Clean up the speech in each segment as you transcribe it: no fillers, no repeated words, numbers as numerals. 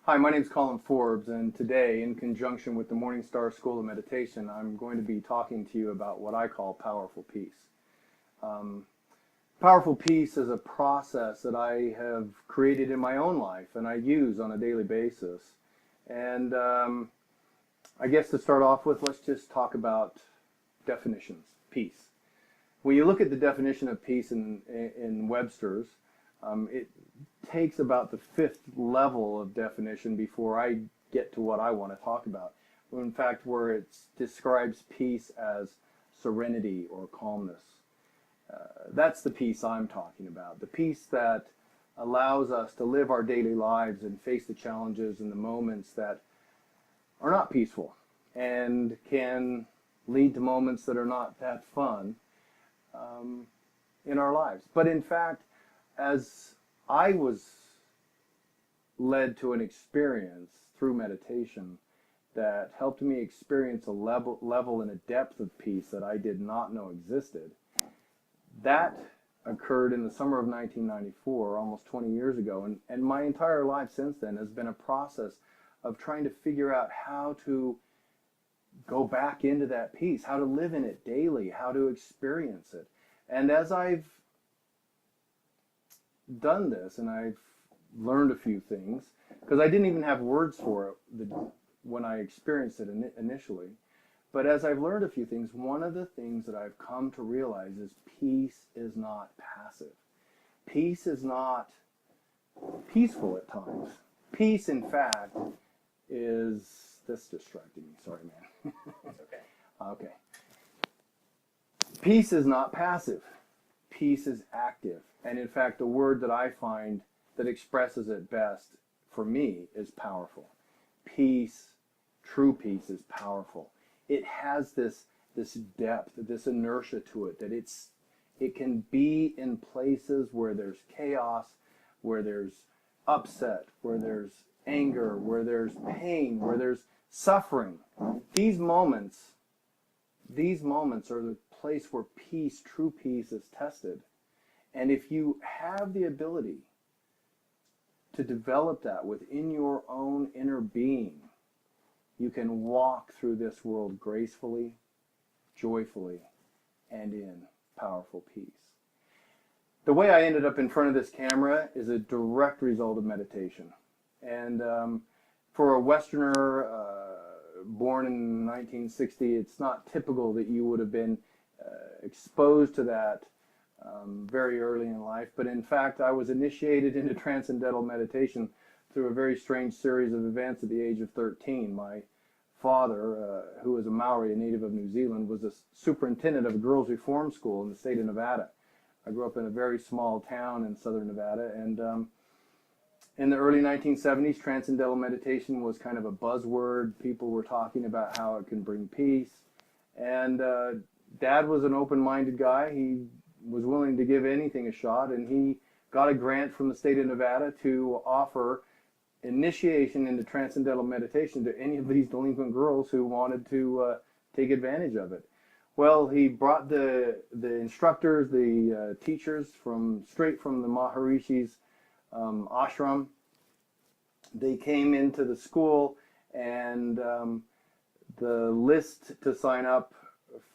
Hi, my name is Colin Forbes, and today, in conjunction with the Morning Star School of Meditation, I'm going to be talking to you about what I call powerful peace. Um, Powerful peace is a process that I have created in my own life and I use on a daily basis. And I guess to start off with, let's just talk about definitions. Peace. When you look at the definition of peace in Webster's, it takes about the fifth level of definition before I get to what I want to talk about. In fact, where it describes peace as serenity or calmness. That's the peace I'm talking about. The peace that allows us to live our daily lives and face the challenges and the moments that are not peaceful and can lead to moments that are not that fun in our lives. But in fact, as I was led to an experience through meditation that helped me experience a level and a depth of peace that I did not know existed. That occurred in the summer of 1994, almost 20 years ago, and my entire life since then has been a process of trying to figure out how to go back into that peace, how to live in it daily, how to experience it. And as I've done this and I've learned a few things, because I didn't even have words for it when I experienced it initially, but as I've learned a few things, one of the things that I've come to realize is peace is not passive. Peace is not peaceful at times. Peace, in fact, is... This distracted me. Sorry, man. It's okay. Okay. Peace is not passive. Peace is active. And in fact, the word that I find that expresses it best for me is powerful. Peace, true peace, is powerful. It has this depth, this inertia to it, that it can be in places where there's chaos, where there's upset, where there's anger, where there's pain, where there's suffering. These moments are the place where peace, true peace, is tested. And if you have the ability to develop that within your own inner being, you can walk through this world gracefully, joyfully, and in powerful peace. The way I ended up in front of this camera is a direct result of meditation. And for a Westerner born in 1960, it's not typical that you would have been exposed to that very early in life. But in fact, I was initiated into transcendental meditation through a very strange series of events at the age of 13. My father, who was a Maori, a native of New Zealand, was a superintendent of a girls' reform school in the state of Nevada. I grew up in a very small town in southern Nevada, and in the early 1970s, transcendental meditation was kind of a buzzword. People were talking about how it can bring peace. And Dad was an open-minded guy. He was willing to give anything a shot, and he got a grant from the state of Nevada to offer initiation into transcendental meditation to any of these delinquent girls who wanted to take advantage of it. Well, he brought the instructors, the teachers straight from the Maharishi's ashram. They came into the school, and the list to sign up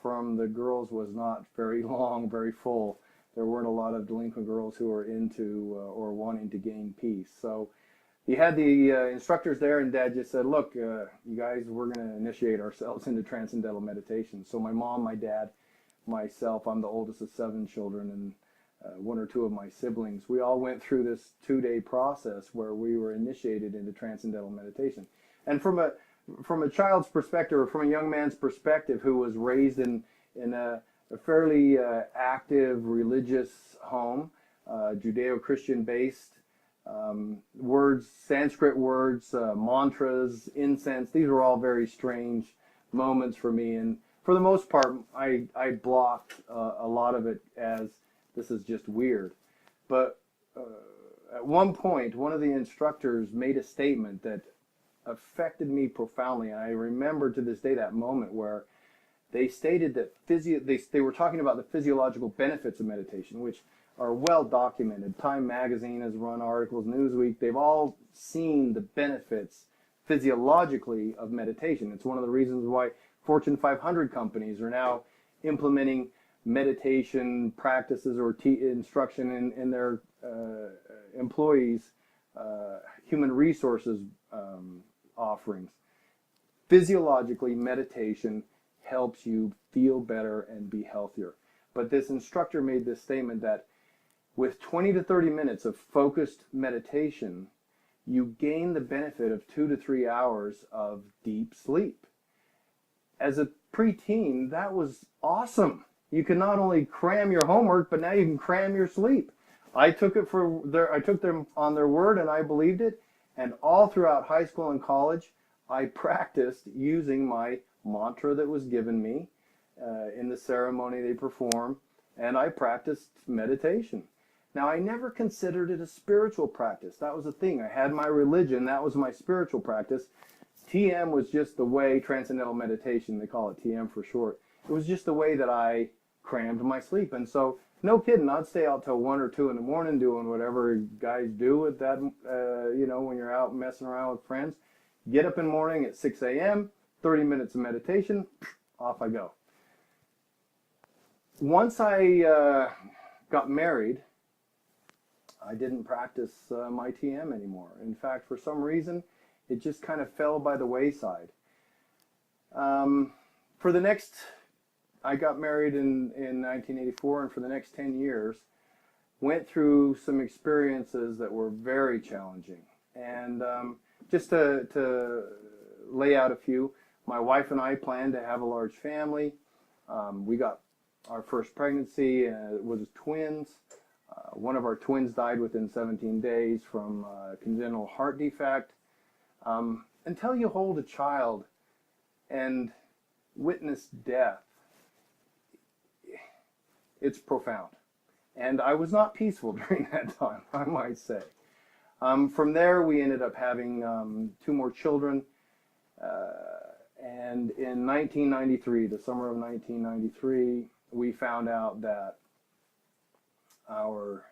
from the girls was not very long, very full. There weren't a lot of delinquent girls who were into or wanting to gain peace. So he had the instructors there, and Dad just said, look, you guys, we're going to initiate ourselves into transcendental meditation. So my mom, my dad, myself, I'm the oldest of 7 children, and one or two of my siblings, we all went through this 2-day process where we were initiated into transcendental meditation. And from a child's perspective, or from a young man's perspective who was raised in a fairly active religious home, Judeo-Christian based, words, Sanskrit words, mantras, incense, these were all very strange moments for me. And for the most part, I blocked a lot of it as this is just weird. But at one point, one of the instructors made a statement that affected me profoundly. And I remember to this day that moment where they stated that they were talking about the physiological benefits of meditation, which are well documented. Time Magazine has run articles, Newsweek, they've all seen the benefits physiologically of meditation. It's one of the reasons why Fortune 500 companies are now implementing meditation practices or instruction in their employees' human resources offerings. Physiologically, meditation helps you feel better and be healthier. But this instructor made this statement that with 20 to 30 minutes of focused meditation, you gain the benefit of 2 to 3 hours of deep sleep. As a preteen, that was awesome. You can not only cram your homework, but now you can cram your sleep. I took them on their word, and I believed it. And all throughout high school and college, I practiced using my mantra that was given me in the ceremony they perform, and I practiced meditation. Now, I never considered it a spiritual practice. That was the thing. I had my religion. That was my spiritual practice. TM was just the way, Transcendental Meditation, they call it TM for short. It was just the way that I crammed my sleep. And so, no kidding, I'd stay out till 1 or 2 in the morning doing whatever guys do at that, when you're out messing around with friends. Get up in the morning at 6 a.m., 30 minutes of meditation, off I go. Once I got married, I didn't practice my TM anymore. In fact, for some reason, it just kind of fell by the wayside. I got married in 1984, and for the next 10 years, went through some experiences that were very challenging. And just to lay out a few, my wife and I planned to have a large family. We got our first pregnancy with twins. One of our twins died within 17 days from congenital heart defect. Until you hold a child and witness death, it's profound. And I was not peaceful during that time, I might say. From there, we ended up having 2 more children. And in 1993, the summer of 1993, we found out that our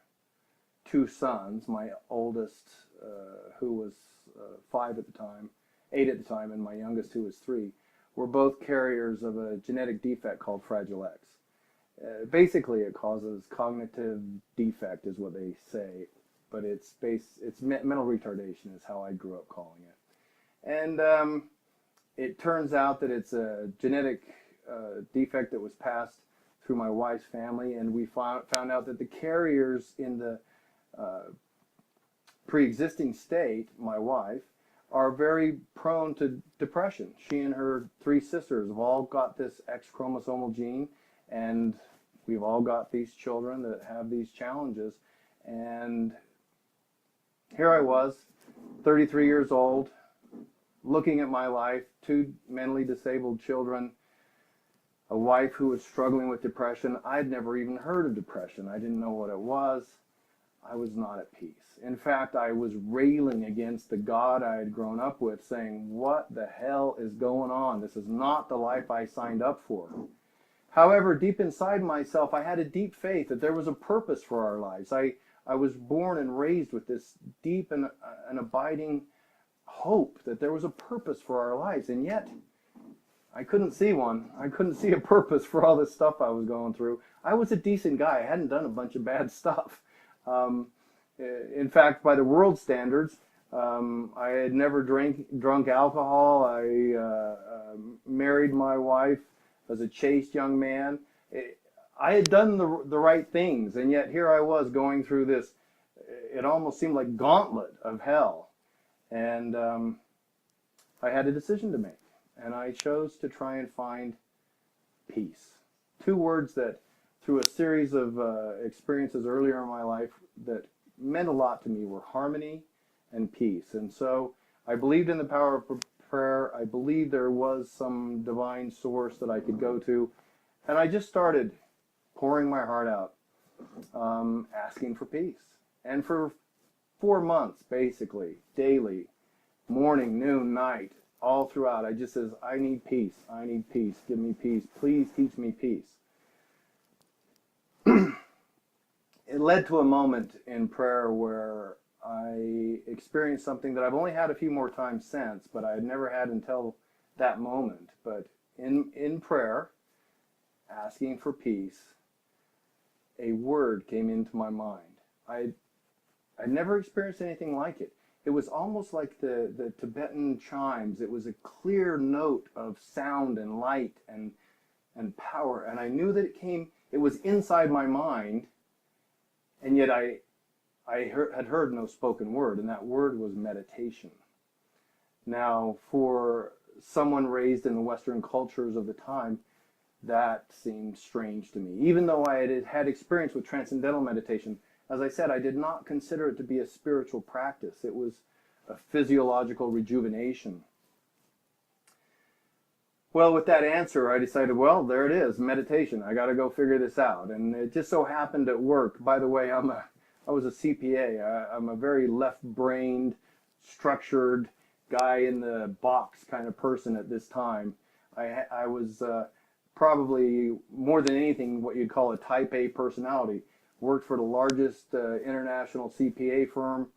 2 sons, my oldest, who was 8 at the time, and my youngest, who was 3, were both carriers of a genetic defect called Fragile X. Basically, it causes cognitive defect, is what they say, but it's mental retardation is how I grew up calling it. And it turns out that it's a genetic defect that was passed through my wife's family, and we found out that the carriers in the pre-existing state, my wife, are very prone to depression. She and her 3 sisters have all got this X chromosomal gene, and we've all got these children that have these challenges. And here I was, 33 years old, looking at my life, 2 mentally disabled children, a wife who was struggling with depression. I'd never even heard of depression. I didn't know what it was. I was not at peace. In fact, I was railing against the God I had grown up with, saying, what the hell is going on? This is not the life I signed up for. However, deep inside myself, I had a deep faith that there was a purpose for our lives. I was born and raised with this deep and abiding hope that there was a purpose for our lives. And yet, I couldn't see one. I couldn't see a purpose for all this stuff I was going through. I was a decent guy. I hadn't done a bunch of bad stuff. In fact, by the world standards, I had never drunk alcohol. I married my wife as a chaste young man. I had done the right things, and yet here I was going through this, it almost seemed like gauntlet of hell. And I had a decision to make, and I chose to try and find peace. 2 words that, through a series of experiences earlier in my life that meant a lot to me, were harmony and peace. And so I believed in the power of prayer. I believed there was some divine source that I could go to. And I just started pouring my heart out, asking for peace. And for 4 months, basically, daily, morning, noon, night, all throughout, I just says, I need peace. I need peace. Give me peace. Please teach me peace. it led to a moment in prayer where I experienced something that I've only had a few more times since, but I had never had until that moment. But in prayer, asking for peace, a word came into my mind. I never experienced anything like it. It was almost like the Tibetan chimes. It was a clear note of sound and light and power. And I knew that it was inside my mind, and yet I had heard no spoken word, and that word was meditation. Now, for someone raised in the Western cultures of the time, that seemed strange to me. Even though I had experience with transcendental meditation, as I said, I did not consider it to be a spiritual practice. It was a physiological rejuvenation. Well, with that answer, I decided, well, there it is, meditation. I got to go figure this out. And it just so happened at work. By the way, I was a CPA. I'm a very left-brained, structured guy in the box kind of person at this time. I was probably more than anything what you'd call a type A personality. Worked for the largest international CPA firm,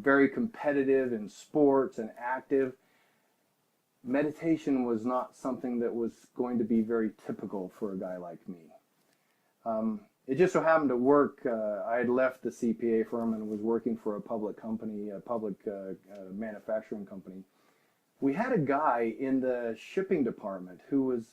very competitive in sports and active. Meditation was not something that was going to be very typical for a guy like me. It just so happened at work, I had left the CPA firm and was working for a public company, a public manufacturing company. We had a guy in the shipping department who was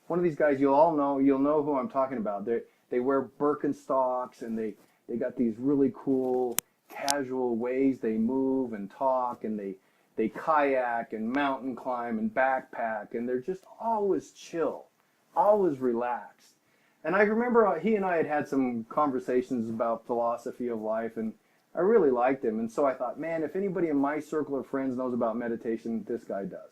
one of these guys you'll know who I'm talking about. They wear Birkenstocks, and they got these really cool casual ways they move and talk, and they kayak and mountain climb and backpack, and they're just always chill, always relaxed. And I remember he and I had some conversations about philosophy of life, and I really liked him. And so I thought, man, if anybody in my circle of friends knows about meditation, this guy does.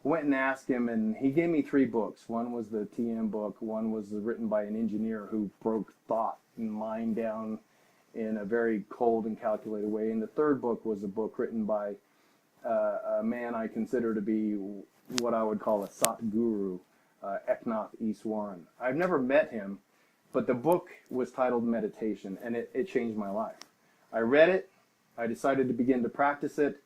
Went and asked him, and he gave me 3 books. One was the TM book. One was written by an engineer who broke thought and mind down in a very cold and calculated way. And the third book was a book written by a man I consider to be what I would call a Sat Guru, Eknath Easwaran. I've never met him, but the book was titled Meditation, and it changed my life. I read it. I decided to begin to practice it.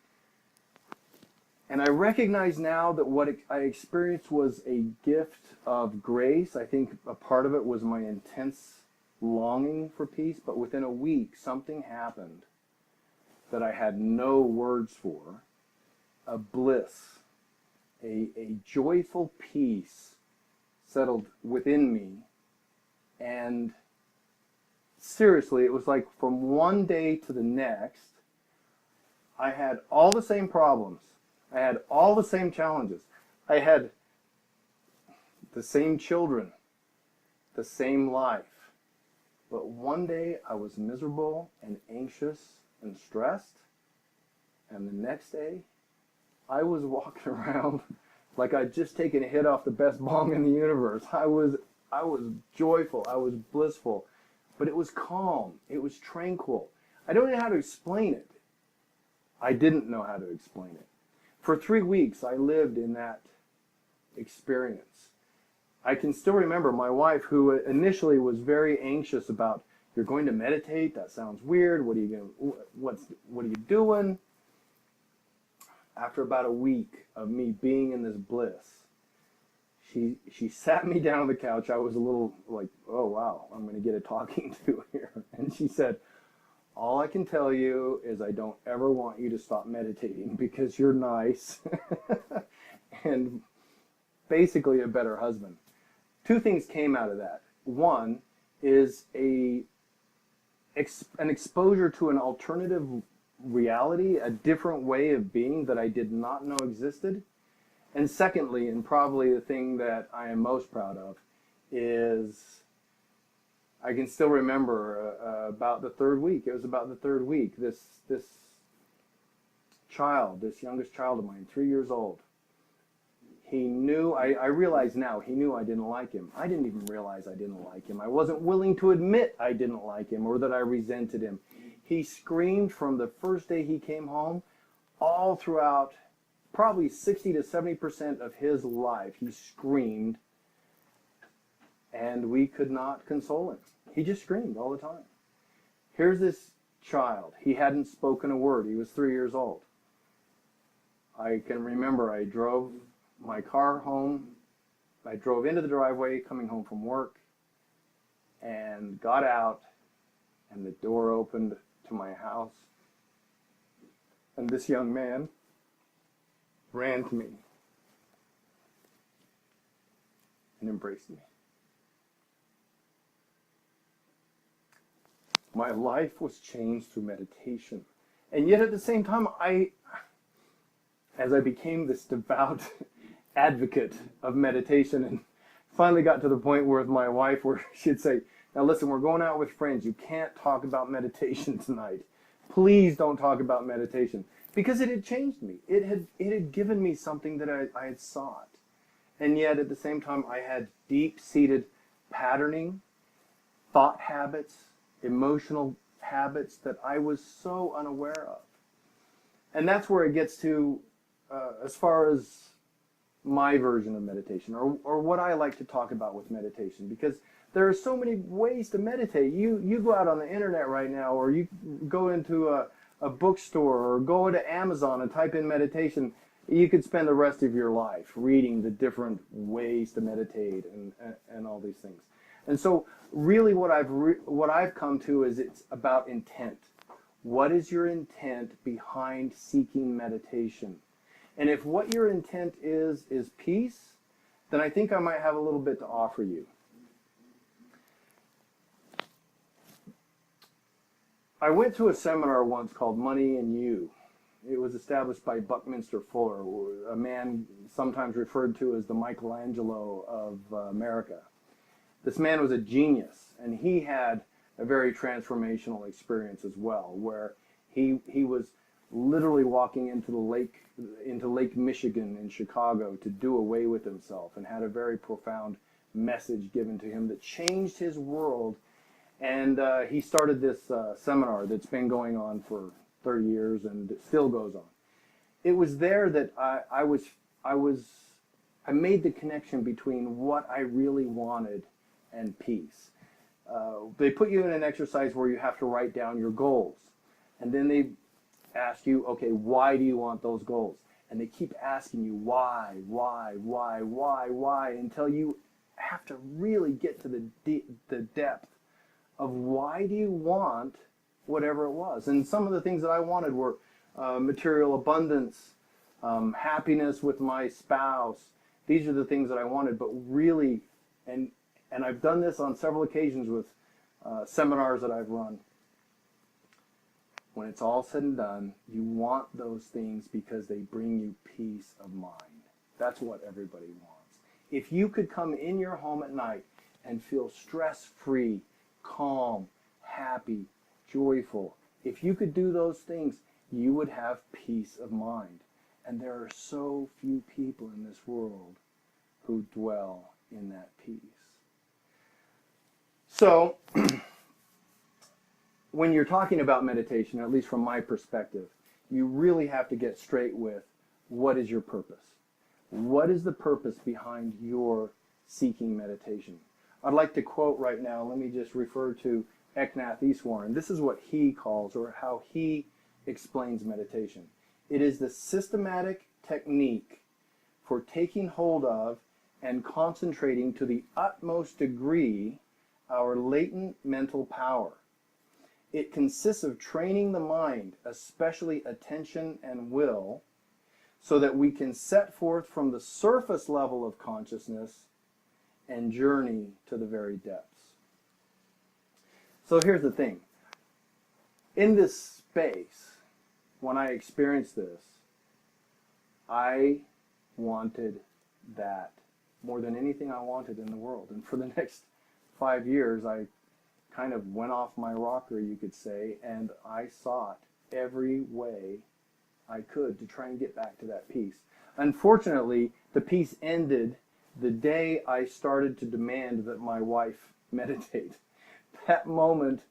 And I recognize now that what I experienced was a gift of grace. I think a part of it was my intense longing for peace, but within a week, something happened that I had no words for. A bliss, a joyful peace settled within me. And seriously, it was like from one day to the next, I had all the same problems. I had all the same challenges. I had the same children, the same life. But one day I was miserable and anxious and stressed. And the next day I was walking around like I'd just taken a hit off the best bong in the universe. I was joyful. I was blissful. But it was calm. It was tranquil. I don't know how to explain it. I didn't know how to explain it. For 3 weeks, I lived in that experience. I can still remember my wife, who initially was very anxious about, you're going to meditate? That sounds weird. What are you doing? After about a week of me being in this bliss, she sat me down on the couch. I was a little like, oh wow, I'm going to get a talking to here. And she said, all I can tell you is I don't ever want you to stop meditating because you're nice and basically a better husband. 2 things came out of that. One is an exposure to an alternative reality, a different way of being that I did not know existed. And secondly, and probably the thing that I am most proud of, is I can still remember about the 3rd week. It was about the 3rd week. This child, this youngest child of mine, 3 years old, he knew, I realize now, he knew I didn't like him. I didn't even realize I didn't like him. I wasn't willing to admit I didn't like him or that I resented him. He screamed from the first day he came home all throughout probably 60 to 70% of his life. He screamed, and we could not console him. He just screamed all the time. Here's this child. He hadn't spoken a word. He was 3 years old. I can remember I drove my car home. I drove into the driveway coming home from work and got out, and the door opened to my house. And this young man ran to me and embraced me. My life was changed through meditation. And yet at the same time, as I became this devout advocate of meditation and finally got to the point where with my wife where she'd say, now listen, we're going out with friends. You can't talk about meditation tonight. Please don't talk about meditation. Because it had changed me. It had given me something that I had sought. And yet at the same time, I had deep-seated patterning, thought habits, emotional habits that I was so unaware of. And that's where it gets to, as far as my version of meditation, or what I like to talk about with meditation, because there are so many ways to meditate. You go out on the internet right now, or you go into a bookstore, or go to Amazon and type in meditation. You could spend the rest of your life reading the different ways to meditate and all these things. And so really what I've come to is it's about intent. What is your intent behind seeking meditation? And if what your intent is peace, then I think I might have a little bit to offer you. I went to a seminar once called Money and You. It was established by Buckminster Fuller, a man sometimes referred to as the Michelangelo of America. This man was a genius, and he had a very transformational experience as well, where he was literally walking into Lake Michigan in Chicago to do away with himself, and had a very profound message given to him that changed his world. And he started this seminar that's been going on for 30 years and it still goes on. It was there that I made the connection between what I really wanted and peace. They put you in an exercise where you have to write down your goals. And then they ask you, okay, why do you want those goals? And they keep asking you why, until you have to really get to the depth of why do you want whatever it was. And some of the things that I wanted were material abundance, happiness with my spouse. These are the things that I wanted, but really, and I've done this on several occasions with seminars that I've run. When it's all said and done, you want those things because they bring you peace of mind. That's what everybody wants. If you could come in your home at night and feel stress-free, calm, happy, joyful, if you could do those things, you would have peace of mind. And there are so few people in this world who dwell in that peace. So, when you're talking about meditation, at least from my perspective, you really have to get straight with what is your purpose? What is the purpose behind your seeking meditation? I'd like to quote right now, let me just refer to Eknath Easwaran. This is what he calls, or how he explains meditation. It is the systematic technique for taking hold of and concentrating to the utmost degree our latent mental power. It consists of training the mind, especially attention and will, so that we can set forth from the surface level of consciousness and journey to the very depths. So here's the thing. In this space, when I experienced this, I wanted that more than anything I wanted in the world. And for the next 5 years, I kind of went off my rocker, you could say, and I sought every way I could to try and get back to that peace. Unfortunately, the peace ended the day I started to demand that my wife meditate. That moment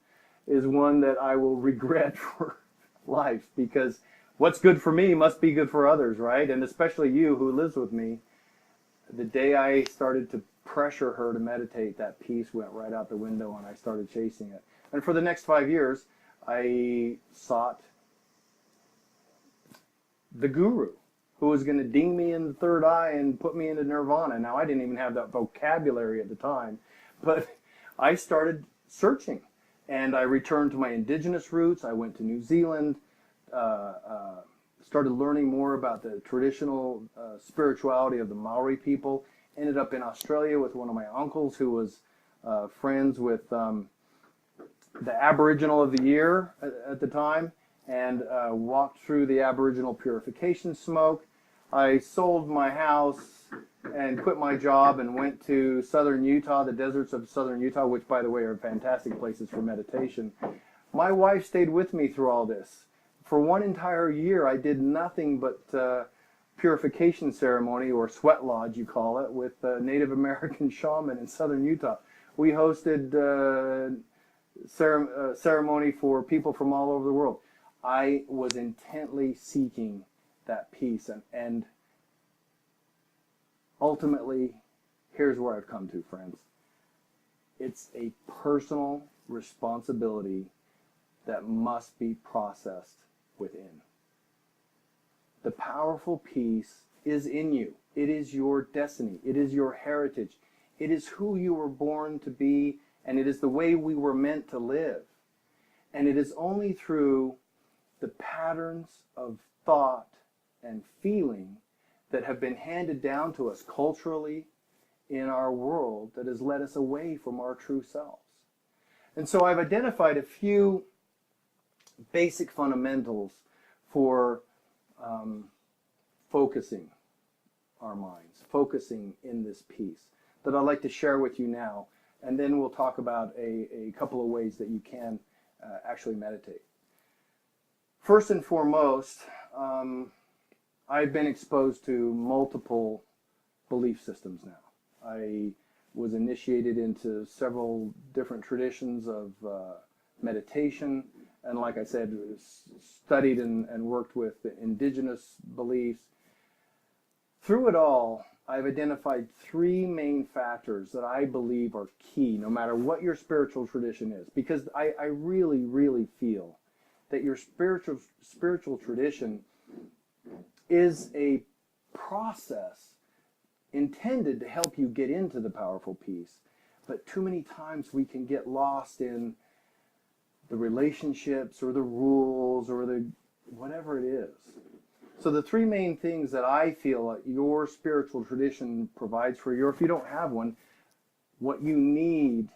is one that I will regret for life, because what's good for me must be good for others, right? And especially you who lives with me. The day I started to pressure her to meditate, that peace went right out the window and I started chasing it. And for the next 5 years, I sought the guru who was going to ding me in the third eye and put me into nirvana. Now, I didn't even have that vocabulary at the time, but I started searching, and I returned to my indigenous roots. I went to New Zealand, started learning more about the traditional spirituality of the Maori people, ended up in Australia with one of my uncles who was friends with the Aboriginal of the Year at the time, and walked through the Aboriginal purification smoke. I sold my house and quit my job and went to southern Utah, the deserts of southern Utah, which, by the way, are fantastic places for meditation. My wife stayed with me through all this. For one entire year, I did nothing but purification ceremony, or sweat lodge, you call it, with a Native American shaman in southern Utah. We hosted ceremony for people from all over the world. I was intently seeking that peace, and ultimately, here's where I've come to, friends. It's a personal responsibility that must be processed within. The powerful peace is in you. It is your destiny. It is your heritage. It is who you were born to be, and it is the way we were meant to live. And it is only through the patterns of thought and feeling that have been handed down to us culturally in our world that has led us away from our true selves. And so I've identified a few basic fundamentals for focusing our minds, focusing in this peace, that I'd like to share with you now, and then we'll talk about a couple of ways that you can actually meditate. First and foremost, I've been exposed to multiple belief systems now. I was initiated into several different traditions of meditation, and like I said, studied and worked with indigenous beliefs. Through it all, I've identified three main factors that I believe are key, no matter what your spiritual tradition is, because I really, really feel that your spiritual tradition is a process intended to help you get into the powerful peace. But too many times we can get lost in the relationships or the rules or the whatever it is. So the three main things that I feel that your spiritual tradition provides for you, or if you don't have one, what you need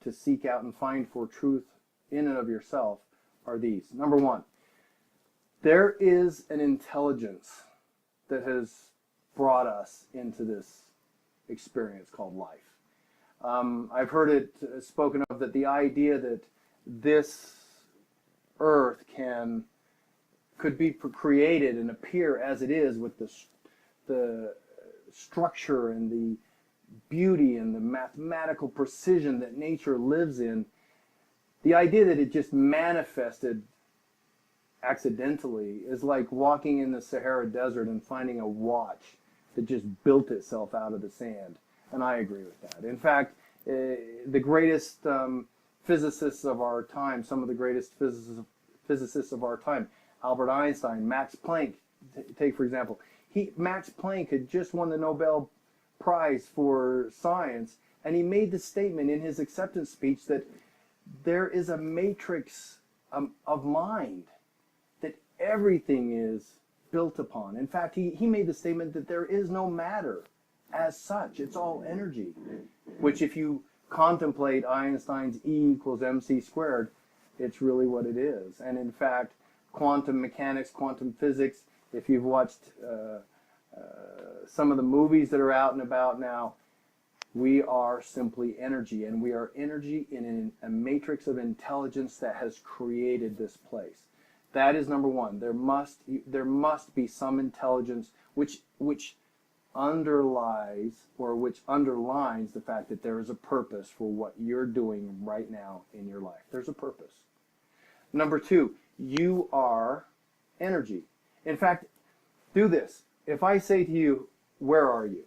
to seek out and find for truth in and of yourself are these. Number one, there is an intelligence that has brought us into this experience called life. I've heard it spoken of that the idea that this earth could be created and appear as it is with the structure and the beauty and the mathematical precision that nature lives in, the idea that it just manifested accidentally is like walking in the Sahara Desert and finding a watch that just built itself out of the sand. And I agree with that. In fact, the greatest physicists of our time, some of the greatest physicists of our time, Albert Einstein, Max Planck, take for example, Max Planck had just won the Nobel Prize for science, and he made the statement in his acceptance speech that there is a matrix of mind that everything is built upon. In fact, he made the statement that there is no matter as such. It's all energy, which if you contemplate Einstein's E equals mc squared, it's really what it is. And in fact, quantum mechanics, quantum physics, if you've watched some of the movies that are out and about now, we are simply energy, and we are energy in a matrix of intelligence that has created this place. That is number one. There must be some intelligence which underlies or which underlines the fact that there is a purpose for what you're doing right now in your life. There's a purpose. Number two, you are energy. In fact, do this. If I say to you, where are you?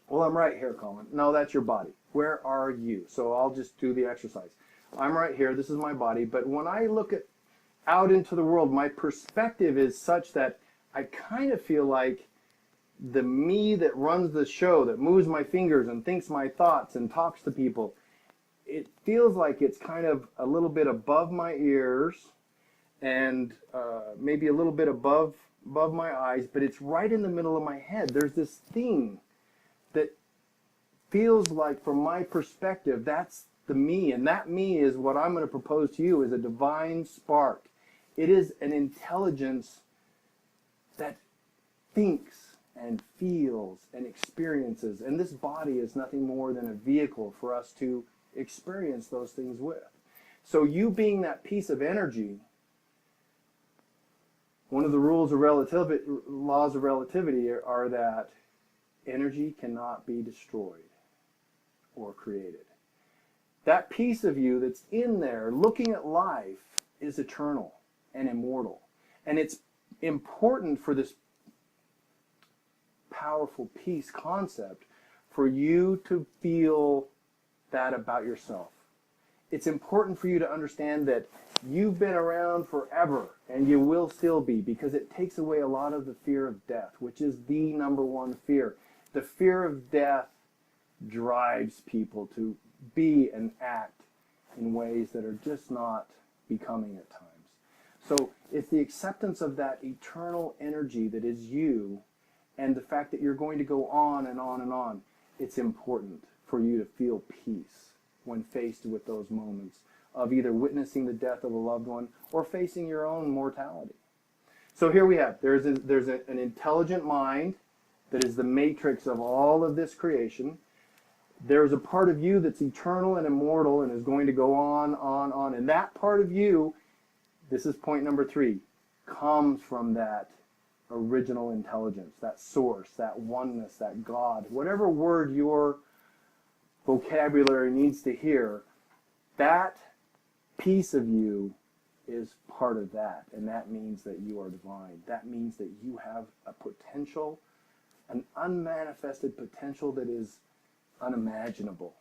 Well, I'm right here, Colin. No, that's your body. Where are you? So I'll just do the exercise. I'm right here, this is my body, but when I look out into the world, my perspective is such that I kind of feel like the me that runs the show, that moves my fingers and thinks my thoughts and talks to people, it feels like it's kind of a little bit above my ears and maybe a little bit above my eyes, but it's right in the middle of my head. There's this thing that feels like, from my perspective, that's the me, and that me is what I'm going to propose to you, is a divine spark. It is an intelligence that thinks and feels and experiences, and this body is nothing more than a vehicle for us to experience those things with. So you being that piece of energy, one of the laws of relativity are that energy cannot be destroyed or created. That piece of you that's in there looking at life is eternal and immortal. And it's important for this powerful peace concept for you to feel that about yourself. It's important for you to understand that you've been around forever and you will still be, because it takes away a lot of the fear of death, which is the number one fear. The fear of death drives people to be and act in ways that are just not becoming at times. So it's the acceptance of that eternal energy that is you, and the fact that you're going to go on and on and on. It's important for you to feel peace when faced with those moments of either witnessing the death of a loved one or facing your own mortality. So here we have, there's an intelligent mind that is the matrix of all of this creation. There's a part of you that's eternal and immortal and is going to go on. And that part of you, this is point number 3, comes from that original intelligence, that source, that oneness, that God, whatever word your vocabulary needs to hear, that piece of you is part of that. And that means that you are divine. That means that you have a potential, an unmanifested potential that is unimaginable.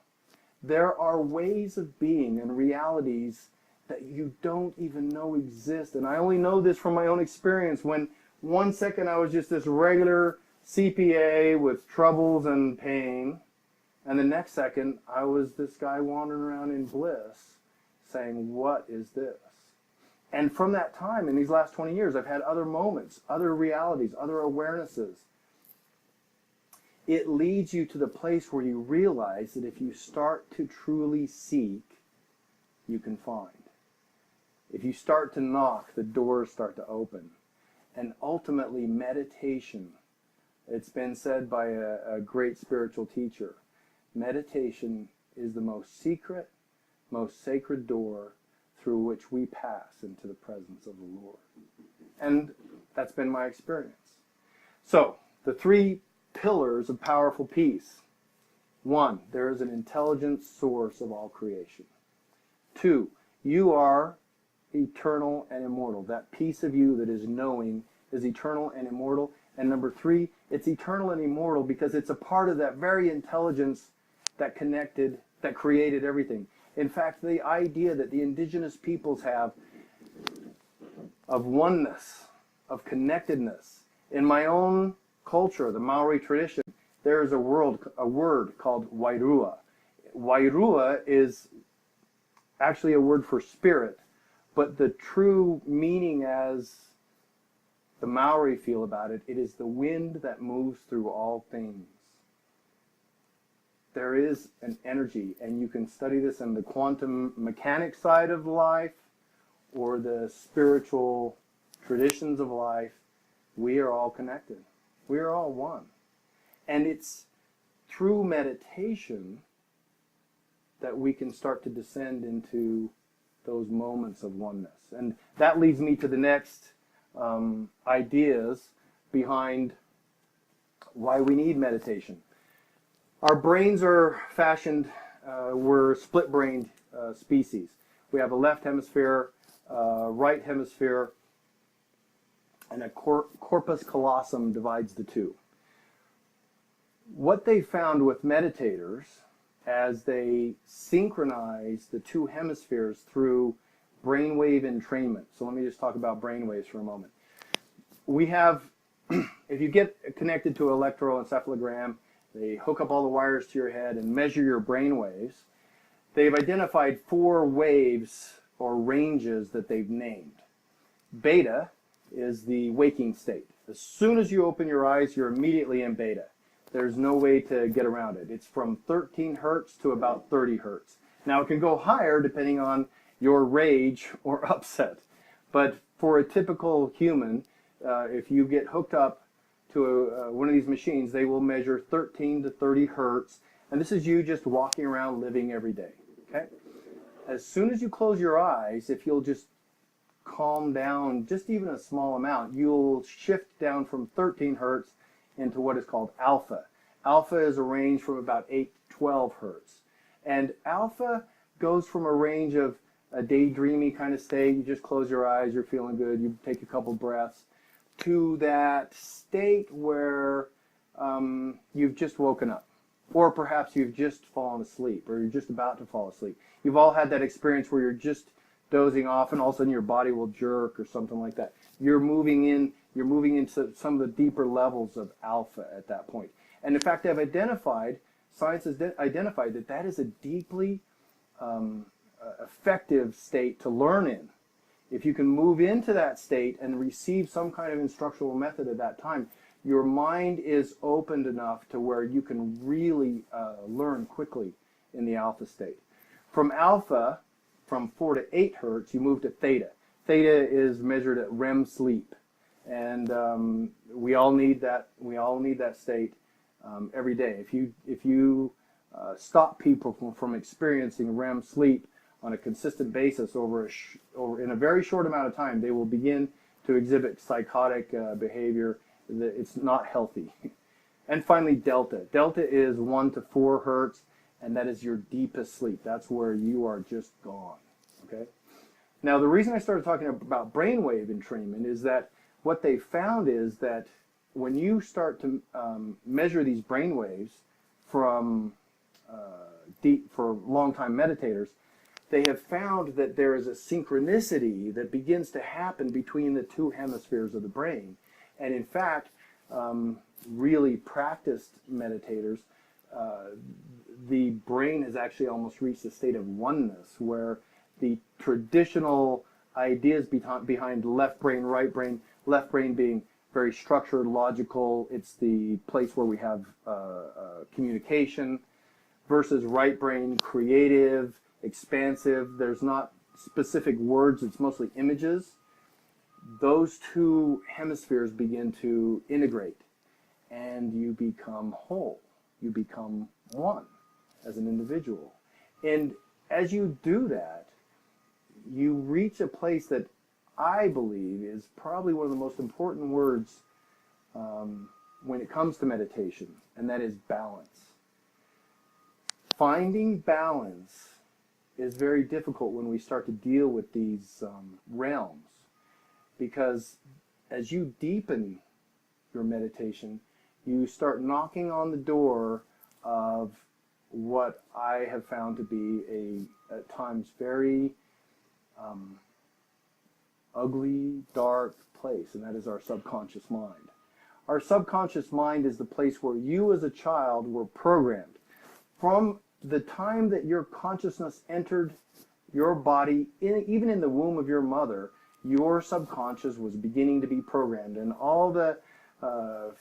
There are ways of being and realities that you don't even know exist. And I only know this from my own experience, when one second I was just this regular CPA with troubles and pain, and the next second I was this guy wandering around in bliss saying, what is this? And from that time, in these last 20 years, I've had other moments, other realities, other awarenesses. It leads you to the place where you realize that if you start to truly seek, you can find. If you start to knock, the doors start to open. And ultimately, meditation, it's been said by a great spiritual teacher, meditation is the most secret, most sacred door through which we pass into the presence of the Lord. And that's been my experience. So, the 3 pillars of powerful peace. 1, there is an intelligent source of all creation. 2, you are eternal and immortal. That piece of you that is knowing is eternal and immortal. And number 3, it's eternal and immortal because it's a part of that very intelligence that created everything. In fact, the idea that the indigenous peoples have of oneness, of connectedness. In my own culture, the Maori tradition, there is a word called wairua. Wairua is actually a word for spirit, but the true meaning as the Maori feel about it, it is the wind that moves through all things. There is an energy, and you can study this in the quantum mechanics side of life or the spiritual traditions of life. We are all connected. We are all one. And it's through meditation that we can start to descend into those moments of oneness. And that leads me to the next ideas behind why we need meditation. Our brains are fashioned, we're split-brained species. We have a left hemisphere, right hemisphere, and a corpus callosum divides the two. What they found with meditators as they synchronize the two hemispheres through brainwave entrainment. So let me just talk about brainwaves for a moment. We have, if you get connected to an electroencephalogram, they hook up all the wires to your head and measure your brainwaves. They've identified 4 waves or ranges that they've named. Beta is the waking state. As soon as you open your eyes, you're immediately in beta. There's no way to get around it. It's from 13 hertz to about 30 hertz. Now, it can go higher depending on your rage or upset. But for a typical human, if you get hooked up to one of these machines, they will measure 13 to 30 hertz. And this is you just walking around living every day. Okay? As soon as you close your eyes, if you'll just calm down just even a small amount, you'll shift down from 13 hertz into what is called alpha. Alpha is a range from about 8 to 12 hertz. And alpha goes from a range of a daydreamy kind of state. You just close your eyes, you're feeling good, you take a couple breaths, to that state where you've just woken up. Or perhaps you've just fallen asleep, or you're just about to fall asleep. You've all had that experience where you're just dozing off and all of a sudden your body will jerk or something like that. You're moving into some of the deeper levels of alpha at that point. And in fact, science has identified that that is a deeply effective state to learn in. If you can move into that state and receive some kind of instructional method at that time, your mind is opened enough to where you can really learn quickly in the alpha state. From alpha, from 4 to 8 hertz, you move to theta. Theta is measured at REM sleep, and we all need that. We all need that state every day. If you stop people from experiencing REM sleep on a consistent basis over in a very short amount of time, they will begin to exhibit psychotic behavior. It's not healthy. And finally, delta. Delta is 1 to 4 hertz, and that is your deepest sleep. That's where you are just gone. Okay. Now, the reason I started talking about brainwave entrainment is that what they found is that when you start to measure these brainwaves for long-time meditators, they have found that there is a synchronicity that begins to happen between the two hemispheres of the brain. And in fact, really practiced meditators, the brain has actually almost reached a state of oneness where the traditional ideas behind left brain, left brain being very structured, logical, it's the place where we have communication, versus right brain, creative, expansive. There's not specific words, it's mostly images. Those two hemispheres begin to integrate and you become whole. You become one as an individual. And as you do that, you reach a place that I believe is probably one of the most important words when it comes to meditation, and that is balance. Finding balance is very difficult when we start to deal with these realms, because as you deepen your meditation, you start knocking on the door of what I have found to be at times very ugly, dark place, and that is our subconscious mind. Our subconscious mind is the place where you as a child were programmed. From the time that your consciousness entered your body, even in the womb of your mother, your subconscious was beginning to be programmed. And all the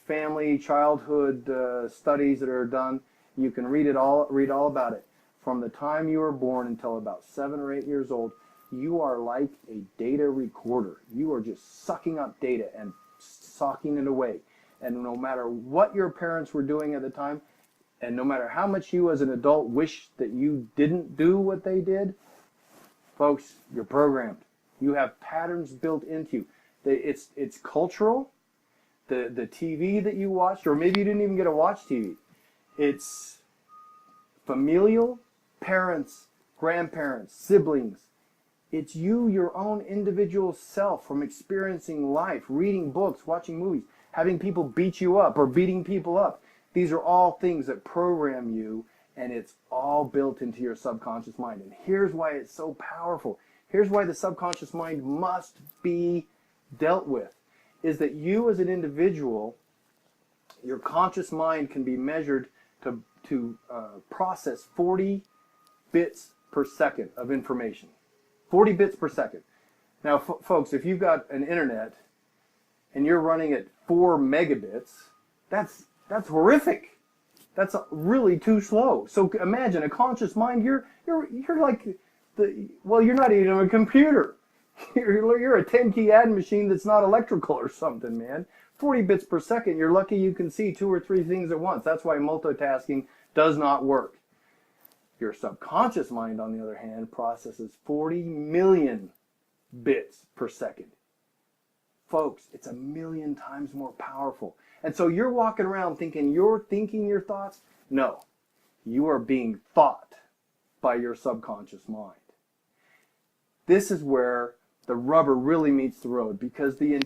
family, childhood studies that are done, you can read all about it. From the time you were born until about 7 or 8 years old, you are like a data recorder. You are just sucking up data and socking it away. And no matter what your parents were doing at the time, and no matter how much you as an adult wish that you didn't do what they did, folks, you're programmed. You have patterns built into you. It's cultural. The TV that you watched, or maybe you didn't even get to watch TV. It's familial, parents, grandparents, siblings. It's you, your own individual self, from experiencing life, reading books, watching movies, having people beat you up or beating people up. These are all things that program you And it's all built into your subconscious mind. And here's why it's so powerful. Here's why the subconscious mind must be dealt with, is that you as an individual, your conscious mind can be measured to process 40 bits per second of information. 40 bits per second. Now, folks, if you've got an internet and you're running at 4 megabits, that's horrific. That's really too slow. So imagine a conscious mind. You're like you're not even a computer. You're a 10-key add machine that's not electrical or something, man. 40 bits per second. You're lucky you can see 2 or 3 things at once. That's why multitasking does not work. Your subconscious mind, on the other hand, processes 40 million bits per second. Folks, it's 1,000,000 times more powerful. And so you're walking around thinking you're thinking your thoughts? No. You are being thought by your subconscious mind. This is where the rubber really meets the road, because the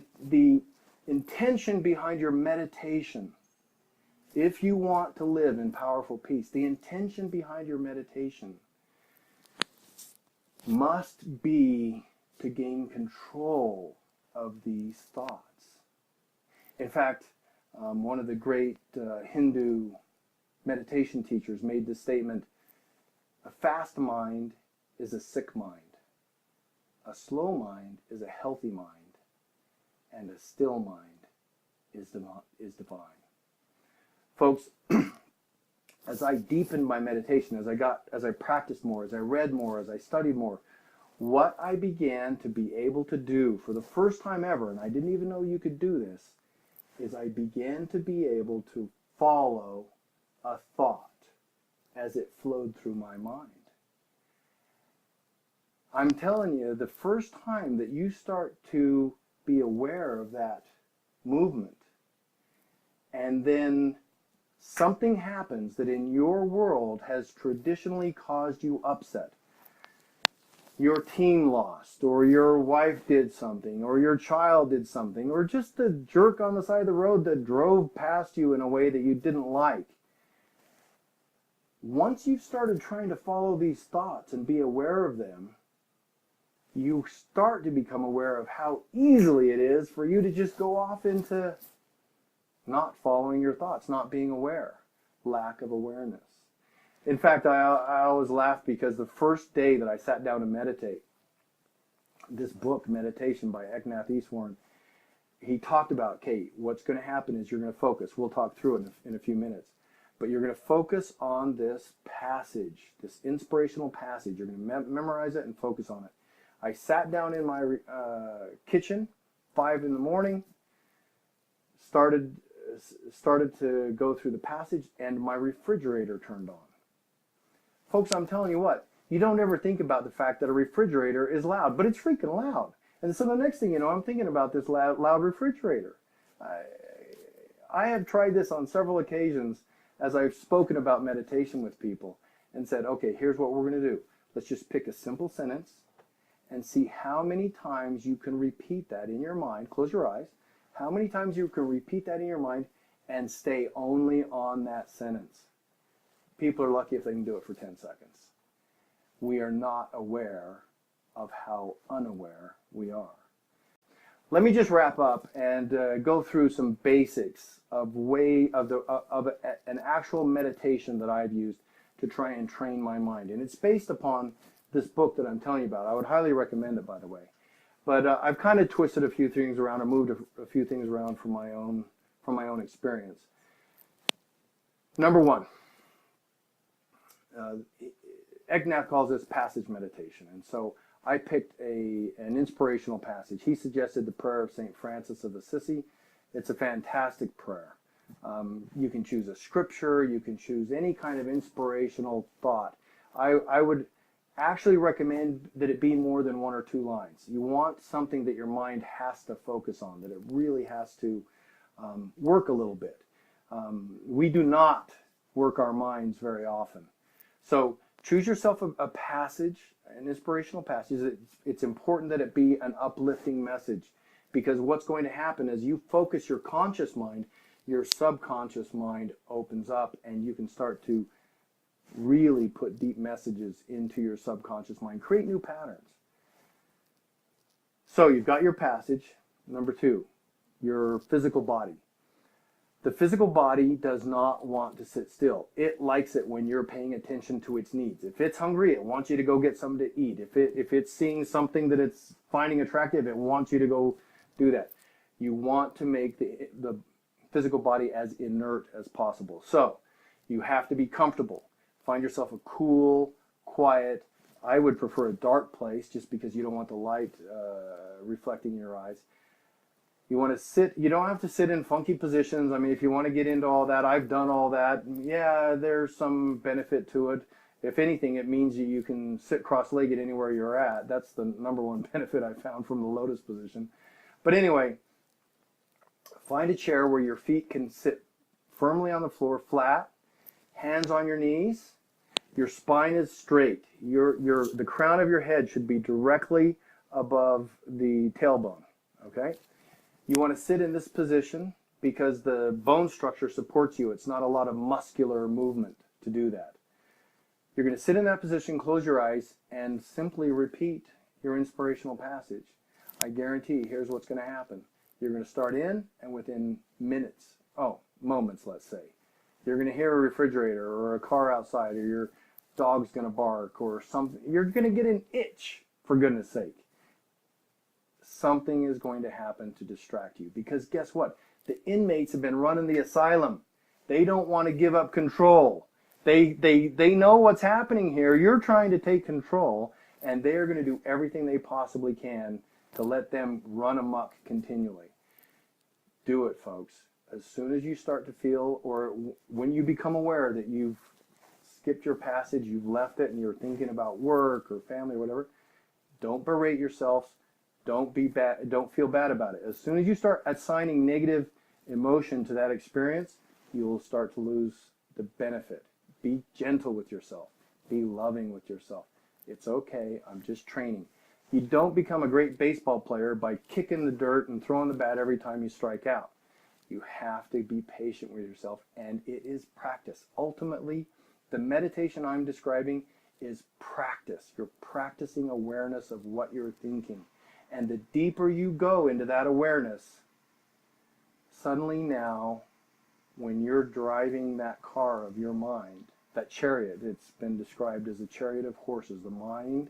intention behind your meditation, if you want to live in powerful peace, the intention behind your meditation must be to gain control of these thoughts. In fact, one of the great Hindu meditation teachers made this statement: a fast mind is a sick mind. A slow mind is a healthy mind. And a still mind is divine. Folks, as I deepened my meditation, as I practiced more, as I read more, as I studied more, what I began to be able to do for the first time ever, and I didn't even know you could do this, is I began to be able to follow a thought as it flowed through my mind. I'm telling you, the first time that you start to be aware of that movement, and then something happens that in your world has traditionally caused you upset. Your team lost, or your wife did something, or your child did something, or just the jerk on the side of the road that drove past you in a way that you didn't like. Once you've started trying to follow these thoughts and be aware of them, you start to become aware of how easily it is for you to just go off into not following your thoughts, not being aware, lack of awareness. In fact, I always laugh because the first day that I sat down to meditate, this book, Meditation by Eknath Easwaran, he talked about, okay, what's going to happen is you're going to focus. We'll talk through it in a few minutes. But you're going to focus on this passage, this inspirational passage. You're going to memorize it and focus on it. I sat down in my kitchen, 5 in the morning, started to go through the passage, and my refrigerator turned on. Folks, I'm telling you what, you don't ever think about the fact that a refrigerator is loud, but it's freaking loud. And so the next thing you know, I'm thinking about this loud refrigerator. I have tried this on several occasions as I've spoken about meditation with people and said, okay, here's what we're going to do. Let's just pick a simple sentence and see how many times you can repeat that in your mind. Close your eyes. How many times you can repeat that in your mind and stay only on that sentence. People are lucky if they can do it for 10 seconds. We are not aware of how unaware we are. Let me just wrap up and go through some basics of an actual meditation that I've used to try and train my mind. And it's based upon this book that I'm telling you about. I would highly recommend it, by the way. But I've kind of twisted a few things around, or moved a few things around from my own experience. Number one, Eknath calls this passage meditation, and so I picked an inspirational passage. He suggested the prayer of St. Francis of Assisi. It's a fantastic prayer. You can choose a scripture. You can choose any kind of inspirational thought. I would actually recommend that it be more than 1 or 2 lines. You want something that your mind has to focus on, that it really has to work a little bit. We do not work our minds very often. So choose yourself a passage, an inspirational passage. It's important that it be an uplifting message, because what's going to happen is you focus your conscious mind, your subconscious mind opens up, and you can start to really put deep messages into your subconscious mind, create new patterns. So you've got your passage. Number 2, your physical body. The physical body does not want to sit still. It likes it when you're paying attention to its needs. If it's hungry, it wants you to go get something to eat. If it's seeing something that it's finding attractive, it wants you to go do that. You want to make the physical body as inert as possible. So you have to be comfortable. Find yourself a cool, quiet, I would prefer a dark place just because you don't want the light reflecting in your eyes. You want to sit, you don't have to sit in funky positions. I mean, if you want to get into all that, I've done all that. Yeah, there's some benefit to it. If anything, it means you can sit cross-legged anywhere you're at. That's the number one benefit I found from the lotus position. But anyway, find a chair where your feet can sit firmly on the floor, flat, hands on your knees. Your spine is straight. The crown of your head should be directly above the tailbone, okay? You want to sit in this position because the bone structure supports you. It's not a lot of muscular movement to do that. You're going to sit in that position, close your eyes, and simply repeat your inspirational passage. I guarantee here's what's going to happen. You're going to start in, and within moments, let's say, you're going to hear a refrigerator or a car outside, or your dog's going to bark or something. You're going to get an itch, for goodness sake. Something is going to happen to distract you, because guess what? The inmates have been running the asylum. They don't want to give up control. They know what's happening here. You're trying to take control, and they are going to do everything they possibly can to let them run amok continually. Do it, folks. As soon as you start to feel, or when you become aware that you've skipped your passage, you've left it, and you're thinking about work or family or whatever, don't berate yourself. Don't be bad. Don't feel bad about it. As soon as you start assigning negative emotion to that experience, you will start to lose the benefit. Be gentle with yourself. Be loving with yourself. It's okay. I'm just training. You don't become a great baseball player by kicking the dirt and throwing the bat every time you strike out. You have to be patient with yourself, and it is practice. Ultimately, the meditation I'm describing is practice. You're practicing awareness of what you're thinking. And the deeper you go into that awareness, suddenly now, when you're driving that car of your mind, that chariot, it's been described as a chariot of horses. The mind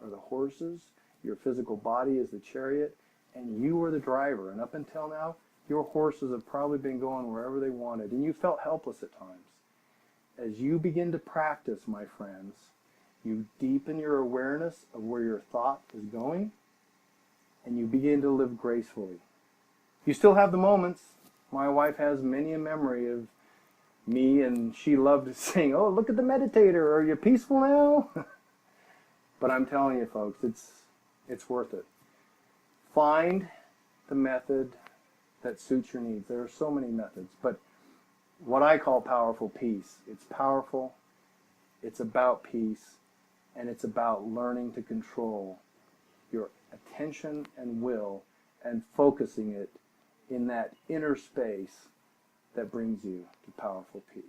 are the horses, your physical body is the chariot, and you are the driver. And up until now, your horses have probably been going wherever they wanted, and you felt helpless at times. As you begin to practice, my friends, you deepen your awareness of where your thought is going, and you begin to live gracefully. You still have the moments. My wife has many a memory of me, and she loved to sing, "Oh, look at the meditator. Are you peaceful now?" But I'm telling you, folks, it's worth it. Find the method that suits your needs. There are so many methods, but what I call powerful peace. It's powerful, it's about peace, and it's about learning to control your attention and will and focusing it in that inner space that brings you to powerful peace.